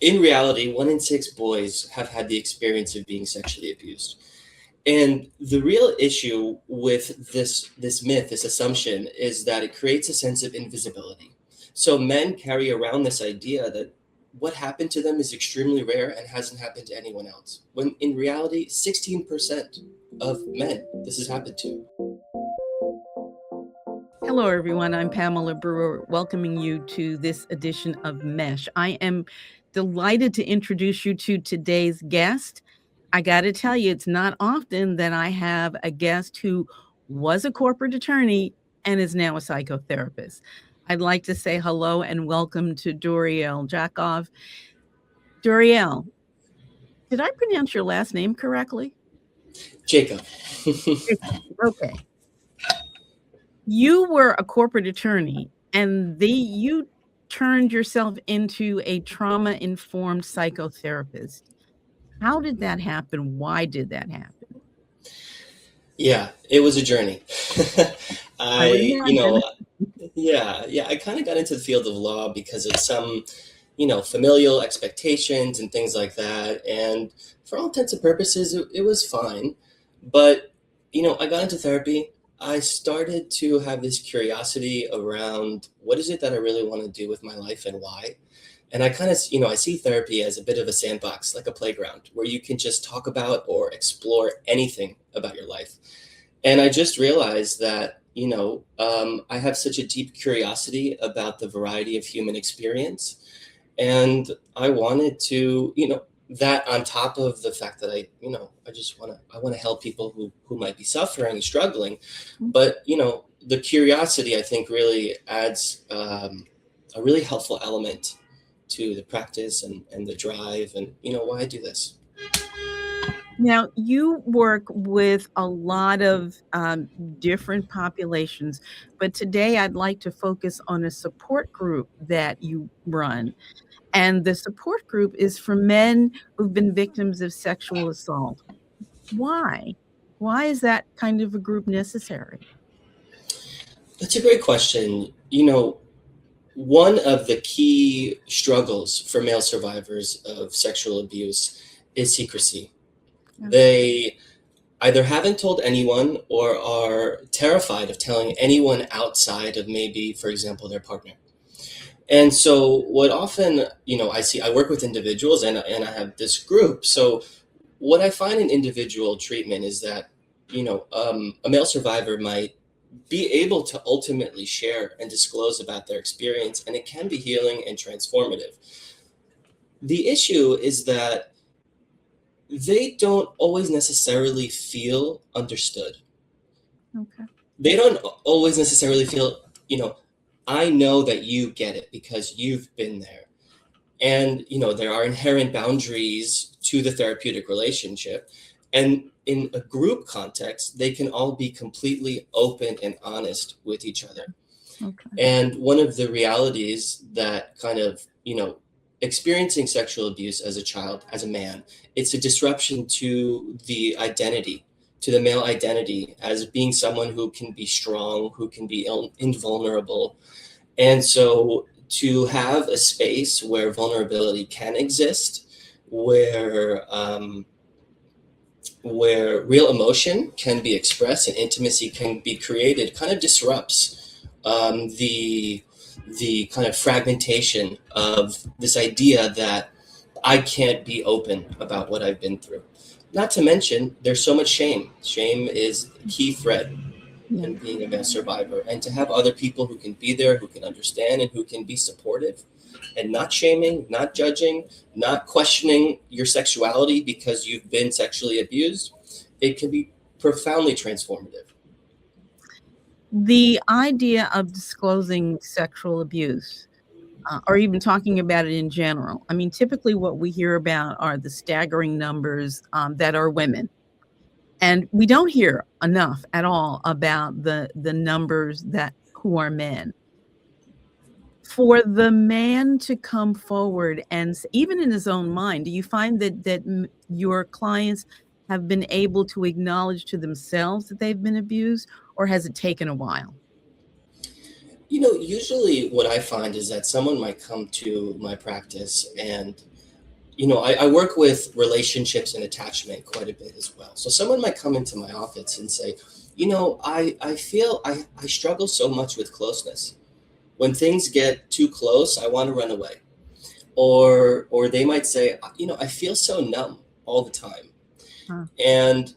in reality, 1 in 6 boys have had the experience of being sexually abused. And the real issue with this myth, this assumption, is that it creates a sense of invisibility. So men carry around this idea that what happened to them is extremely rare and hasn't happened to anyone else. When in reality, 16% of men this has happened to. Hello, everyone. I'm Pamela Brewer, welcoming you to this edition of M.E.S.H. I am delighted to introduce you to today's guest. I got to tell you, it's not often that I have a guest who was a corporate attorney and is now a psychotherapist. I'd like to say hello and welcome to Doriel Jacov. Doriel, did I pronounce your last name correctly? Jacob. Okay. You were a corporate attorney and you turned yourself into a trauma-informed psychotherapist. How did that happen? Why did that happen? Yeah, it was a journey. I would imagine. I kind of got into the field of law because of some, familial expectations and things like that. And for all intents and purposes, it was fine. But, I got into therapy. I started to have this curiosity around what is it that I really want to do with my life and why. And I kind of, I see therapy as a bit of a sandbox, like a playground where you can just talk about or explore anything about your life. And I just realized that, I have such a deep curiosity about the variety of human experience. And I wanted to, that on top of the fact that I want to help people who might be suffering and struggling. But, the curiosity, I think, really adds a really helpful element to the practice and the drive and, why I do this. Now, you work with a lot of different populations, but today I'd like to focus on a support group that you run. And the support group is for men who've been victims of sexual assault. Why? Why is that kind of a group necessary? That's a great question. One of the key struggles for male survivors of sexual abuse is secrecy. Yeah. They either haven't told anyone or are terrified of telling anyone outside of maybe, for example, their partner. And so what often, I work with individuals and I have this group. So what I find in individual treatment is that, a male survivor might be able to ultimately share and disclose about their experience, and it can be healing and transformative. The issue is that they don't always necessarily feel understood. Okay. They don't always necessarily feel, I know that you get it because you've been there. And, there are inherent boundaries to the therapeutic relationship. And in a group context, they can all be completely open and honest with each other. Okay. And one of the realities that kind of, experiencing sexual abuse as a child, as a man, it's a disruption to the identity, to the male identity as being someone who can be strong, who can be invulnerable. And so to have a space where vulnerability can exist, where real emotion can be expressed and intimacy can be created, kind of disrupts the kind of fragmentation of this idea that I can't be open about what I've been through. Not to mention, there's so much shame. Shame is a key thread in being a male survivor, and to have other people who can be there, who can understand, and who can be supportive, and not shaming, not judging, not questioning your sexuality because you've been sexually abused, it can be profoundly transformative. The idea of disclosing sexual abuse, or even talking about it in general. I mean, typically what we hear about are the staggering numbers that are women. And we don't hear enough at all about the numbers who are men. For the man to come forward and even in his own mind, do you find that your clients have been able to acknowledge to themselves that they've been abused, or has it taken a while? Usually what I find is that someone might come to my practice and I work with relationships and attachment quite a bit as well. So someone might come into my office and say, I feel I struggle so much with closeness. When things get too close, I want to run away. Or they might say, I feel so numb all the time. Huh. And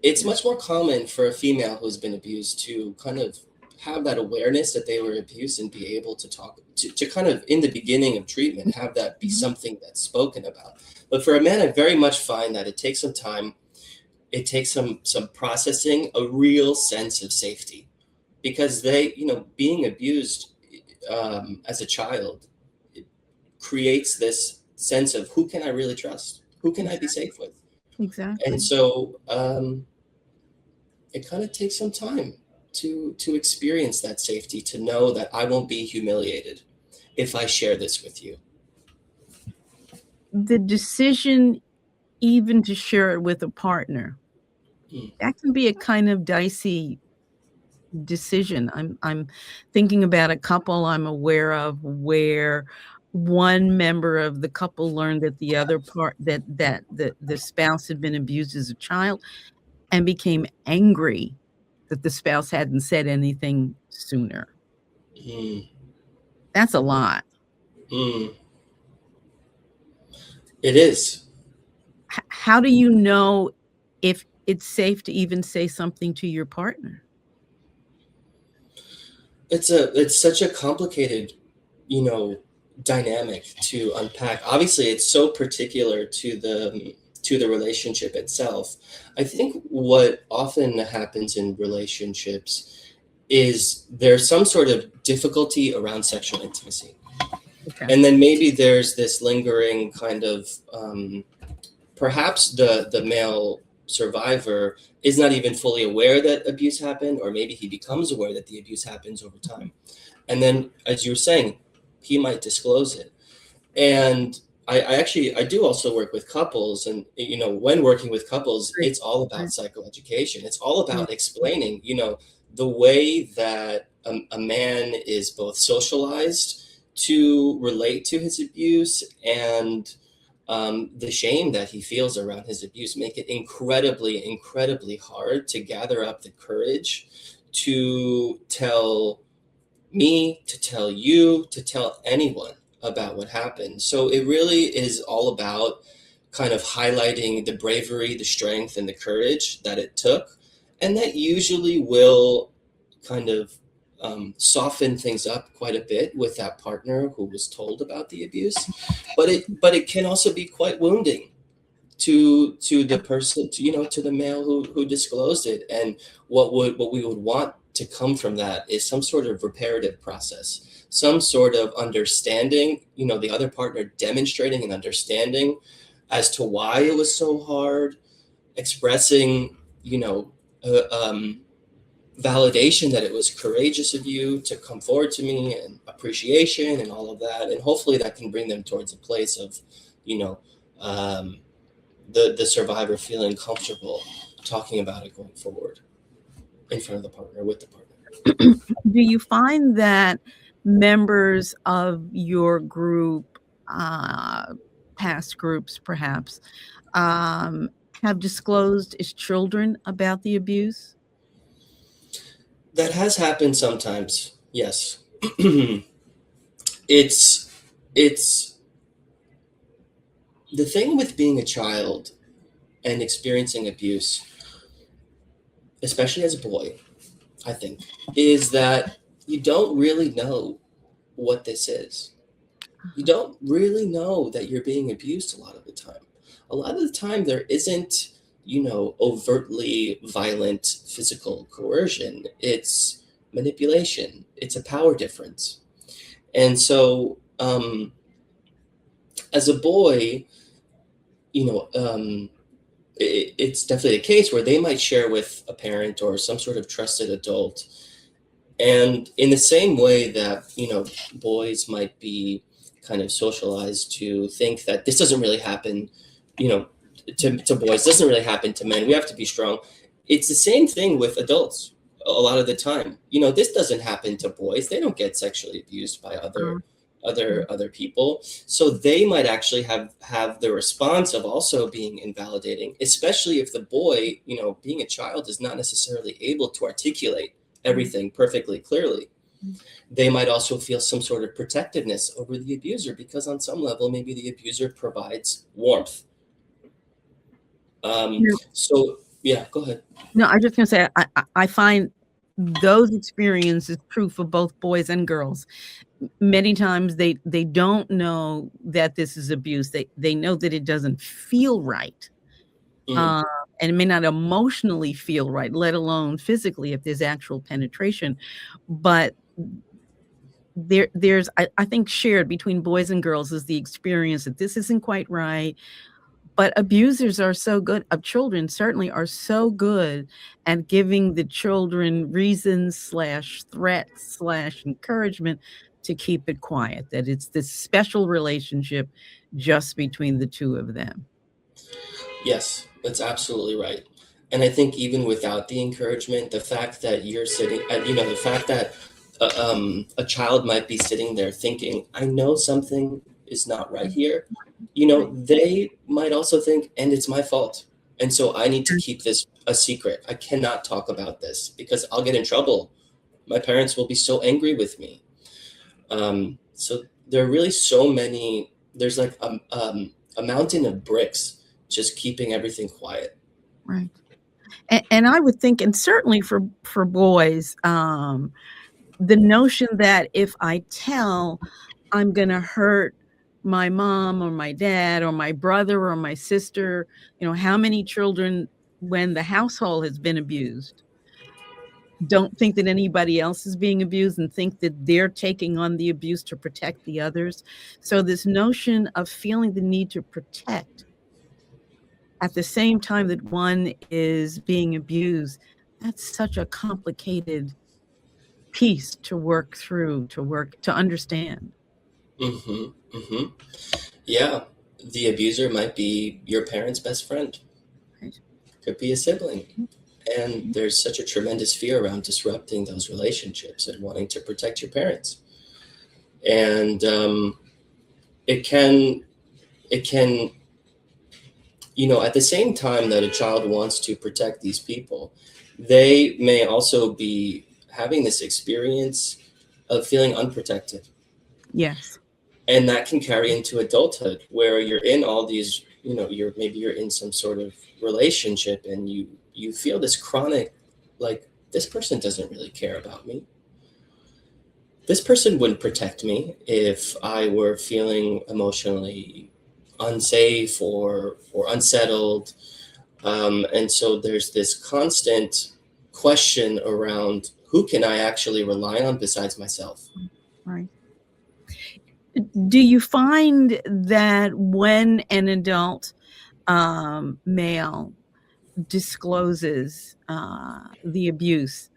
it's much more common for a female who's been abused to kind of have that awareness that they were abused and be able to talk to kind of in the beginning of treatment have that be Mhm. something that's spoken about. But for a man, I very much find that it takes some time. It takes some processing, a real sense of safety, because being abused as a child, it creates this sense of who can I really trust, who can I be Exactly. safe with. And Exactly. so it kind of takes some time to experience that safety, to know that I won't be humiliated if I share this with you. The decision even to share it with a partner, Mm, that can be a kind of dicey decision. I'm thinking about a couple I'm aware of where one member of the couple learned that the other part that the spouse had been abused as a child and became angry that the spouse hadn't said anything sooner. mm, That's a lot. mm. It is. How do you know if it's safe to even say something to your partner? It's such a complicated, you know, dynamic to unpack. Obviously, it's so particular to the relationship itself. I think what often happens in relationships is there's some sort of difficulty around sexual intimacy. Okay. And then maybe there's this lingering kind of perhaps the male survivor is not even fully aware that abuse happened, or maybe he becomes aware that the abuse happens over time. And then, as you were saying, he might disclose it. And I actually I do also work with couples, and when working with couples, Great. it's all about Great. psychoeducation. It's all Mm, about explaining, the way that a man is both socialized to relate to his abuse, and the shame that he feels around his abuse make it incredibly, incredibly hard to gather up the courage to tell me, to tell you, to tell anyone about what happened. So it really is all about kind of highlighting the bravery, the strength, and the courage that it took. And that usually will kind of soften things up quite a bit with that partner who was told about the abuse. But it can also be quite wounding to the person, to the male who disclosed it. And what we would want to come from that is some sort of reparative process, some sort of understanding, the other partner demonstrating an understanding as to why it was so hard, expressing, you know validation that it was courageous of you to come forward to me, and appreciation and all of that. And hopefully that can bring them towards a place of, you know um, the survivor feeling comfortable talking about it going forward in front of the partner, with the partner. Do you find that members of your group, uh, past groups perhaps, um, have disclosed as children about the abuse? That has happened sometimes, yes. It's the thing with being a child and experiencing abuse, especially as a boy, I think, is that you don't really know what this is. You don't really know that you're being abused a lot of the time. A lot of the time, there isn't, overtly violent physical coercion. It's manipulation, it's a power difference. And so, as a boy, you know, it's definitely a case where they might share with a parent or some sort of trusted adult. And in the same way that, boys might be kind of socialized to think that this doesn't really happen, you know, to boys, doesn't really happen to men. We have to be strong. It's the same thing with adults a lot of the time. This doesn't happen to boys. They don't get sexually abused by other other people. So they might actually have the response of also being invalidating, especially if the boy, being a child, is not necessarily able to articulate everything perfectly clearly. They might also feel some sort of protectiveness over the abuser because on some level maybe the abuser provides warmth. So yeah, go ahead. No, I was just gonna say, I find those experiences true for both boys and girls. Many times they don't know that this is abuse. They know that it doesn't feel right, Mhm. uh, and it may not emotionally feel right, let alone physically if there's actual penetration. But there's I think shared between boys and girls is the experience that this isn't quite right. But abusers are so good of children certainly are so good at giving the children reasons slash threats slash encouragement to keep it quiet, that it's this special relationship just between the two of them. Yes, that's absolutely right. And I think even without the encouragement, the fact that you're sitting, the fact that a child might be sitting there thinking, I know something is not right here, Right. they might also think, and it's my fault. And so I need to keep this a secret. I cannot talk about this because I'll get in trouble. My parents will be so angry with me. So there are really so many, there's like a mountain of bricks just keeping everything quiet. Right. And I would think, and certainly for boys, the notion that if I tell, I'm gonna hurt my mom or my dad or my brother or my sister, how many children, when the household has been abused, don't think that anybody else is being abused and think that they're taking on the abuse to protect the others. So this notion of feeling the need to protect at the same time that one is being abused, that's such a complicated piece to work through, to understand. Hmm. Hmm. Yeah, the abuser might be your parent's best friend, Right. could be a sibling. And there's such a tremendous fear around disrupting those relationships and wanting to protect your parents. And it can, it can, at the same time that a child wants to protect these people, they may also be having this experience of feeling unprotected. Yes. And that can carry into adulthood where you're in all these, you're in some sort of relationship and you feel this chronic, like, this person doesn't really care about me. This person wouldn't protect me if I were feeling emotionally unsafe or unsettled. And so there's this constant question around, who can I actually rely on besides myself? Right. Do you find that when an adult male discloses the abuse,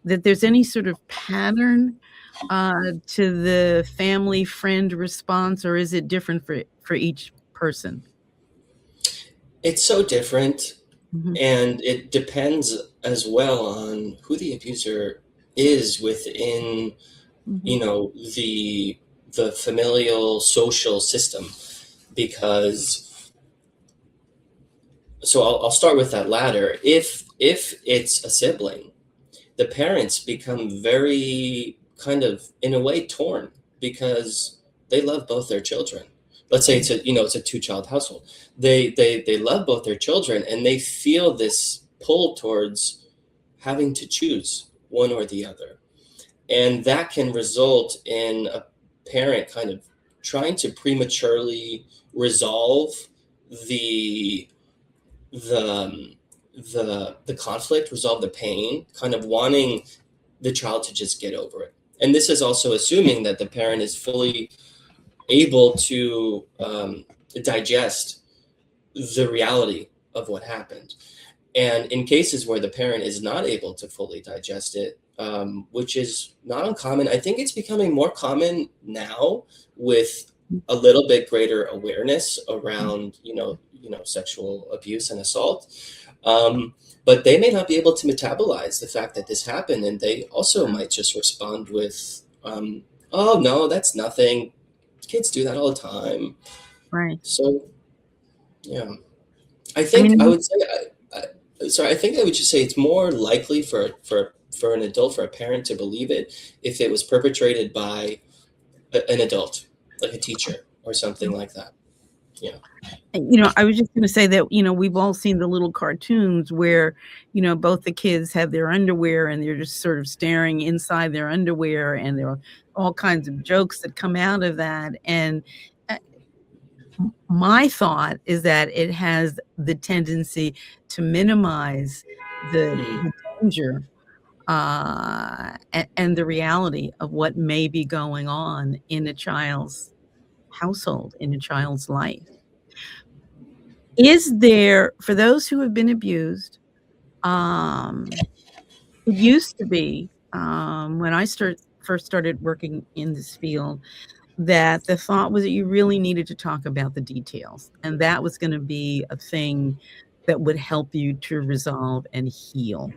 that there's any sort of pattern to the family friend response, or is it different for each person? It's so different. Mhm, And it depends as well on who the abuser is within, mhm, the familial social system. Because so I'll start with that latter. If it's a sibling, the parents become very kind of in a way torn because they love both their children. Let's say mm, it's a two-child household. They love both their children and they feel this pull towards having to choose one or the other. And that can result in a parent kind of trying to prematurely resolve the the the conflict, resolve the pain, kind of wanting the child to just get over it. And this is also assuming that the parent is fully able to digest the reality of what happened. And in cases where the parent is not able to fully digest it, which is not uncommon, I think it's becoming more common now with a little bit greater awareness mm, around, sexual abuse and assault. But they may not be able to metabolize the fact that this happened, and they also might just respond with, "Oh no, that's nothing. Kids do that all the time. Right. So yeah, I mean, I would say sorry, I think I would just say it's more likely for an adult, for a parent to believe it if it was perpetrated by an adult, like a teacher or something like that. Yeah. I was just gonna say that, we've all seen the little cartoons where, both the kids have their underwear and they're just sort of staring inside their underwear, and there are all kinds of jokes that come out of that, and, uh, my thought is that it has the tendency to minimize the danger, and the reality of what may be going on in a child's household, in a child's life. Is there for those who have been abused, um, it used to be, when I first started working in this field, that the thought was that you really needed to talk about the details, and that was gonna be a thing that would help you to resolve and heal.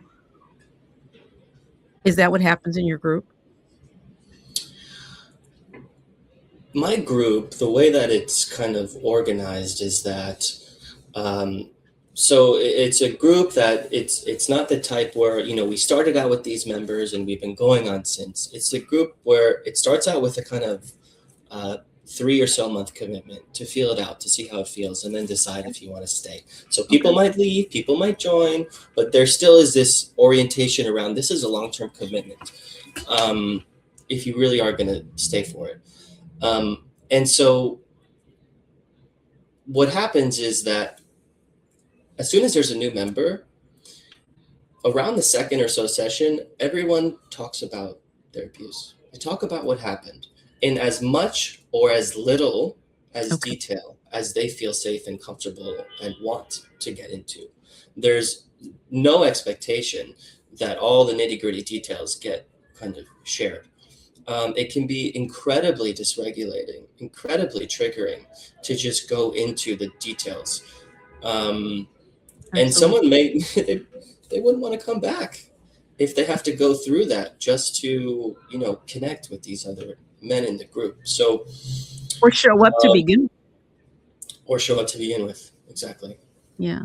Is that what happens in your group? My group, the way that it's kind of organized is that um, it's a group that it's not the type where we started out with these members and we've been going on since. It's a group where it starts out with a kind of uh, 3 or so month commitment to feel it out, to see how it feels, and then decide if you want to stay. So people Okay. might leave, people might join, but there still is this orientation around this is a long-term commitment. Um, if you really are going to stay for it. And so what happens is that as soon as there's a new member, around the second or so session, everyone talks about their abuse. They talk about what happened in as much or as little as Okay. detail as they feel safe and comfortable and want to get into. There's no expectation that all the nitty gritty details get kind of shared. It can be incredibly dysregulating, incredibly triggering to just go into the details. Um, and Absolutely. someone may they wouldn't want to come back if they have to go through that just to connect with these other men in the group. So Or show up to um, begin. or show up to begin with, exactly. Yeah.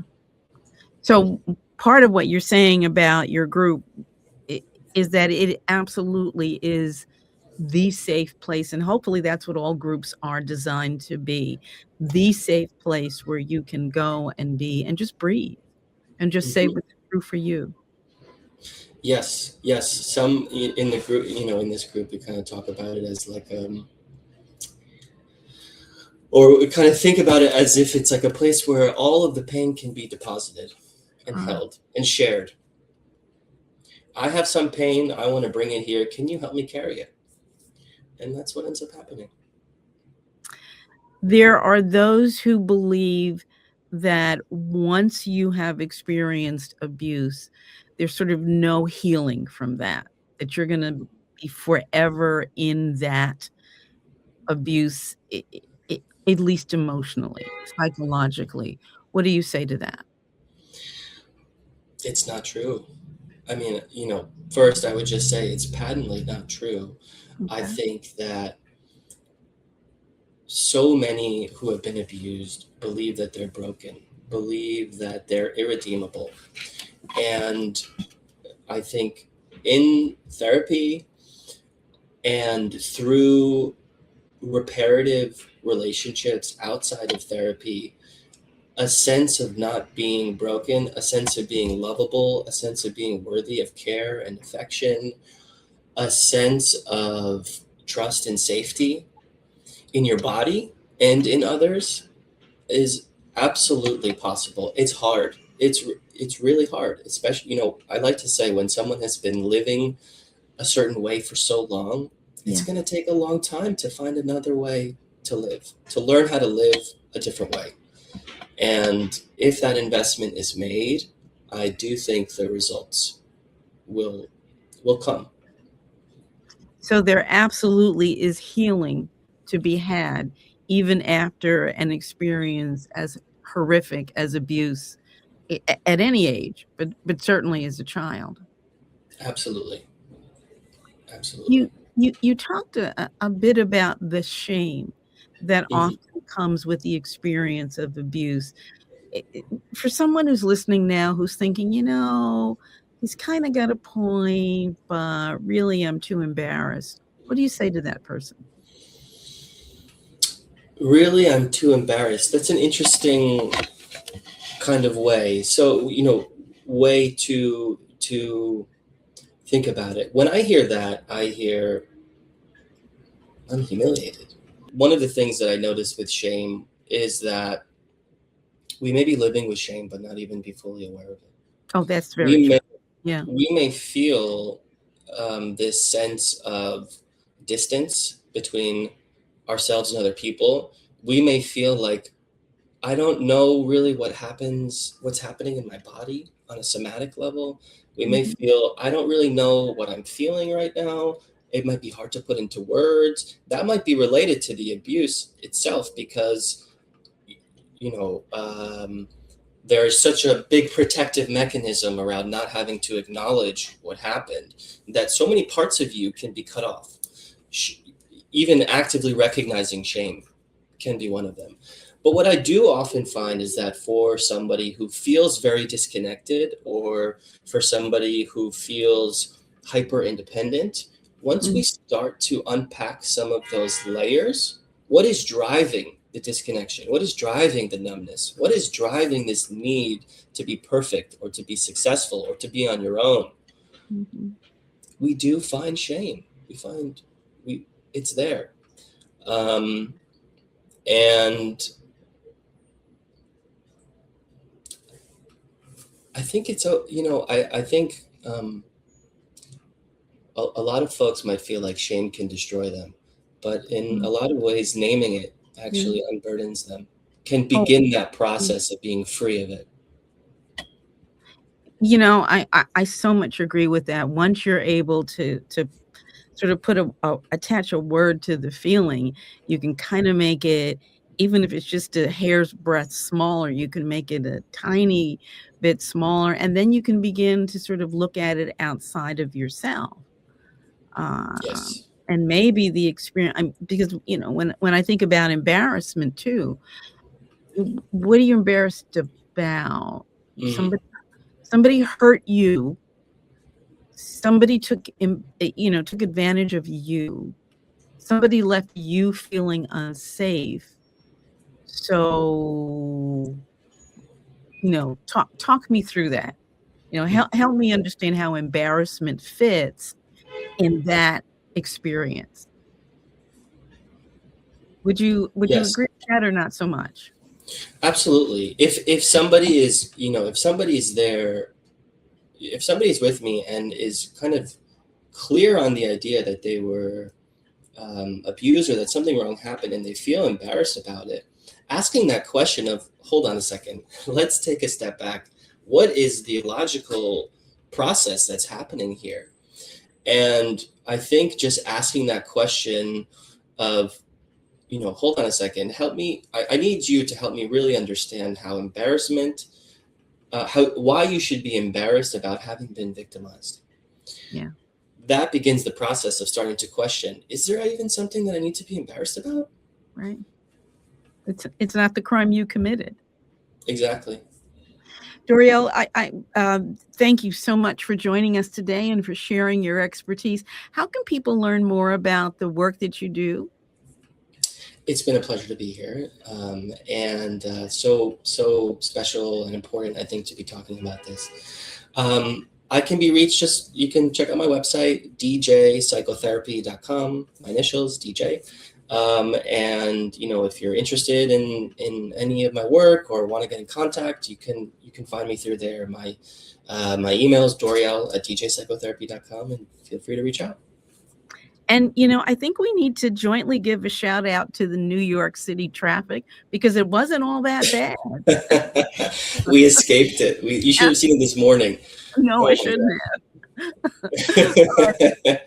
So, part of what you're saying about your group I is that it absolutely is the safe place, and hopefully that's what all groups are designed to be, the safe place where you can go and be and just breathe and just say Hmm. what's true for you. Yes, yes, some in the group, in this group we kind of talk about it as like or we kind of think about it as if it's like a place where all of the pain can be deposited and Ah, held and shared. I have some pain, I want to bring it here, can you help me carry it? And that's what ends up happening. there are those who believe that once you have experienced abuse, there's sort of no healing from that you're gonna be forever in that abuse, at least emotionally, psychologically. What do you say to that? It's not true. I mean, first I would just say it's patently not true. I Okay. think that so many who have been abused believe that they're broken, believe that they're irredeemable. And I think in therapy and through reparative relationships outside of therapy, a sense of not being broken, a sense of being lovable, a sense of being worthy of care and affection, a sense of trust and safety in your body and in others is absolutely possible. It's hard. It's really hard, especially I like to say when someone has been living a certain way for so long, it's Yeah. going to take a long time to find another way to live, to learn how to live a different way. And if that investment is made, I do think the results will will come. So there absolutely is healing to be had even after an experience as horrific as abuse at any age, but certainly as a child. Absolutely. Absolutely. You talked a bit about the shame. that Mhm. often comes with the experience of abuse. For someone who's listening now who's thinking, he's kind of got a point, but really I'm too embarrassed. What do you say to that person? Really, I'm too embarrassed. That's an interesting kind of way. So, way to think about it. When I hear that, I hear I'm humiliated. One of the things that I notice with shame is that we may be living with shame, but not even be fully aware of it. Oh, that's very We true. may Yeah. we may feel this sense of distance between ourselves and other people. We may feel like I don't know really what's happening in my body on a somatic level. We may Mhm, feel I don't really know what I'm feeling right now. It might be hard to put into words. That might be related to the abuse itself because, you know, there's such a big protective mechanism around not having to acknowledge what happened that so many parts of you can be cut off. Sh- Even actively recognizing shame can be one of them. But what I do often find is that for somebody who feels very disconnected or for somebody who feels hyper independent, once we mm, start to unpack some of those layers, what is driving the disconnection? What is driving the numbness? What is driving this need to be perfect or to be successful or to be on your own? mhm. We do find shame. We it's there. Um, and I think I think a lot of folks might feel like shame can destroy them, but in a Mm, lot of ways, naming it yeah. actually unburdens them, can Oh, begin that mm. process of being free of it. I so much agree with that. Once you're able to sort of put attach a word to the feeling, you can kinda make it, even if it's just a hair's breadth smaller, you can make it a tiny bit smaller, and then you can begin to sort of look at it outside of yourself. Yes. And maybe the experience, because, when I think about embarrassment too, what are you embarrassed about? Hmm. Somebody hurt you, somebody took advantage of you, somebody left you feeling unsafe. So, talk me through that. Help me understand how embarrassment fits in that experience. Would you Yes, agree with that or not so much? absolutely. If somebody is, if somebody is there, if somebody is with me and is kind of clear on the idea that they were abused or that something wrong happened and they feel embarrassed about it, asking that question of, hold on a second, let's take a step back. What is the logical process that's happening here? And I think just asking that question of, hold on a second, help me, I need you to help me really understand how embarrassment, why you should be embarrassed about having been victimized. Yeah, That begins the process of starting to question, is there even something that I need to be embarrassed about? right. It's not the crime you committed. Exactly. Doriel, thank you so much for joining us today and for sharing your expertise. How can people learn more about the work that you do? It's been a pleasure to be here, and so special and important. I think to be talking about this. I can be reached. Just you can check out my website djpsychotherapy.com. My initials DJ. And if you're interested in any of my work or want to get in contact, you can find me through there. My email is Doriel at djpsychotherapy.com, and feel free to reach out. And, I think we need to jointly give a shout out to the New York City traffic because it wasn't all that bad. We escaped it. You should have seen it this morning. No, I Oh shouldn't have. my God.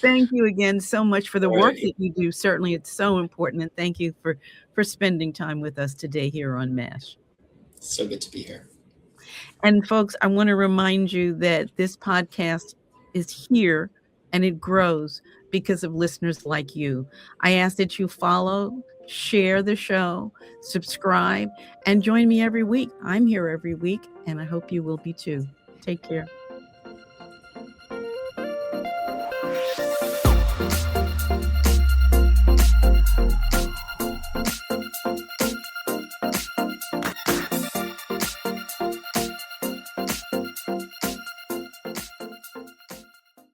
Thank you again so much for the work Alrighty. that you do. Certainly, it's so important, and thank you for spending time with us today here on M.E.S.H. So good to be here. And folks, I want to remind you that this podcast is here and it grows because of listeners like you. I ask that you follow, share the show, subscribe, and join me every week. I'm here every week, and I hope you will be too. Take care.